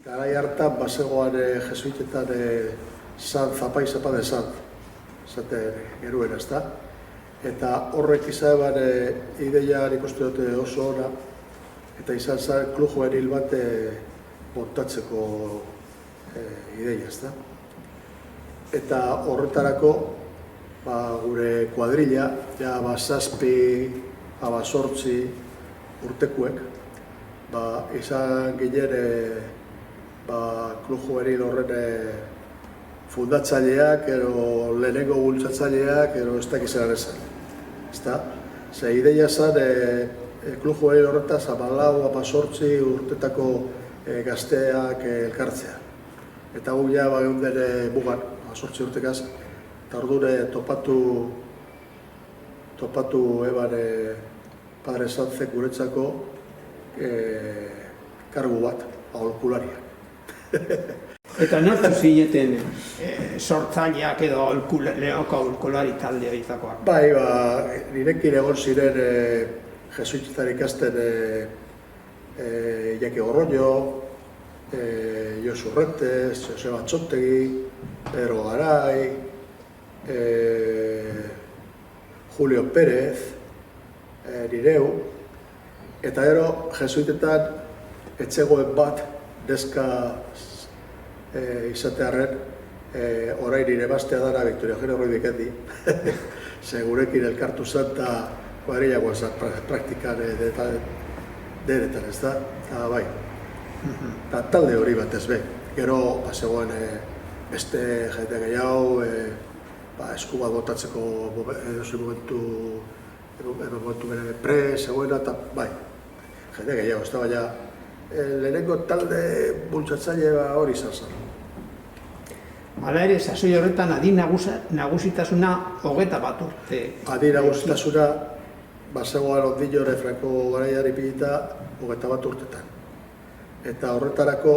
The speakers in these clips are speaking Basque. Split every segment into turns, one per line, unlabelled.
Garai hartan, bazegoan jesuitetan zapai de sant, zaten geruen, ezta? Eta horrek izan eban ideia nik uste dute oso ona, eta izan zen klub juvenil bat montatzeko ideia, ezta? Eta horretarako, gure kuadrilla, ja, 7, 8 urtekuek, izan ginen klub juvenil horren fundatzaileak, ero lehenengo bultzatzaileak, ero ez dakizan esan. Ze ideia zen, klub juvenil horretaz 14 urtetako gazteak elkartzea. Eta gu ja geunden mugan, 8 urtekaz, eta ordure topatu eban Padre Sanzek guretzako kargu bat, aholkulariak.
Eta nortu zineten sortzaileak edo lehenoko aholkulari talde horitakoak?
Bai, nirekin egon ziren jesuitetan ikasten Iñaki Gorroño, Josu Retes, Joseba Txontegi, Pedro Garay, Julio Pérez, nireu, eta gero jesuitetan etzegoen bat neska izatearen orain nire bastea dara Victoria Eugenia Ruiz Bikendi. Ze gurekin elkartu zen eta kuadrillagoan zen praktikan denetan, ez da? Eta bai, eta talde hori bat ez be. Gero, zegoen beste jende gehiago, esku bat botatzeko momentu bere pre, zegoena, eta bai, jende gehiago, ez da, baina lehenengo talde bultzatzaile hori izan zen.
Hala ere, sasoi horretan adin nagusitasuna 21 urte.
Adin nagusitasuna, zegoen ondilore Franco garaiari pilita 21 urtetan. Eta horretarako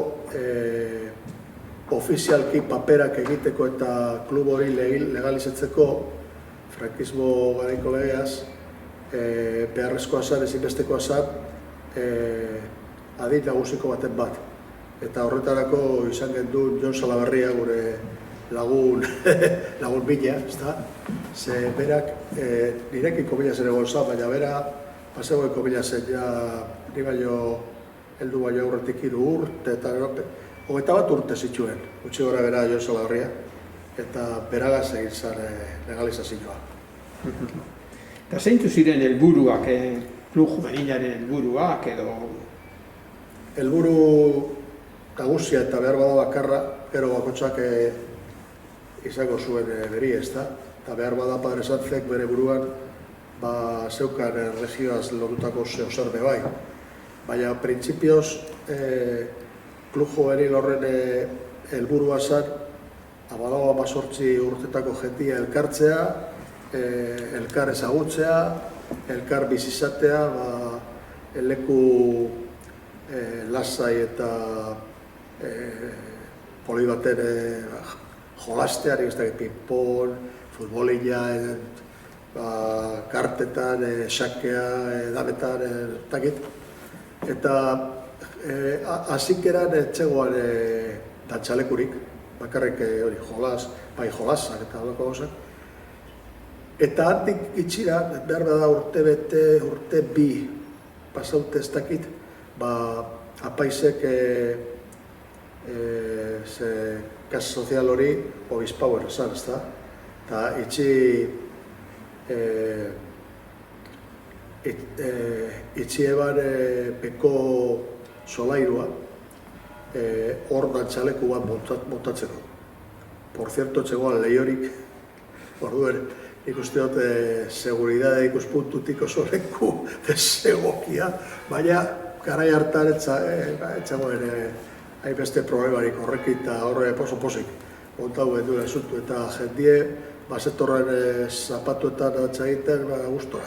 ofizialki paperak egiteko eta klub hori legalizatzeko frankismo garaiko legeaz beharrezkoa zen, ezinbestekoa zen adin nagusiko baten bat. Eta horretarako izan gendun Jon Salaberria gure lagun bila, ezta? Ze berak nirekin komila zen egon zan, baina bera pasegoen komila zen ja ni baino heldu baino aurretik 3 urte eta 21 urte zituen, gutxi gora bera Jon Salaberria, eta beragaz egin zen legalizazioa.
Eta zeintu ziren helburuak, klub juvenilaren helburuak edo?
Helburu nagusia eta behar bada bakarra, gero bakotxak izango zuen beri, ezta? Eta behar bada Padre Sanzek bere buruan zeukan regioaz lorutako zeozer be bai. Baina, printzipioz, klub juvenil horren helburua zen 18 urtetako jendia elkartzea, elkar ezagutzea, elkar bizizatea, leku lasai eta poli baten jolastean, pinpon, futbolilla, kartetan, xakea, dametan, takit. Eta hasikeran etxegoan dantxalekurik, bakarrik hori jolasak eta halako gauzak. Eta handik itxira, behar da urte bete, urte 2 pasaute ez dakit, apaizek kas sozial hori obispau erazan, ez da? Eta itxi eban peko solairua hor dantxaleku bat montatzeko. Por cierto, txegoan lehiorik, orduen, ikuste dut seguridade ikuspuntutik oso leku desegokia, baina garai hartan etxagoen hainbeste problemarik horrekin eta horre poso-posik montau gendu esuntu eta jendie bazetorren zapatuetan atxagiten gustora.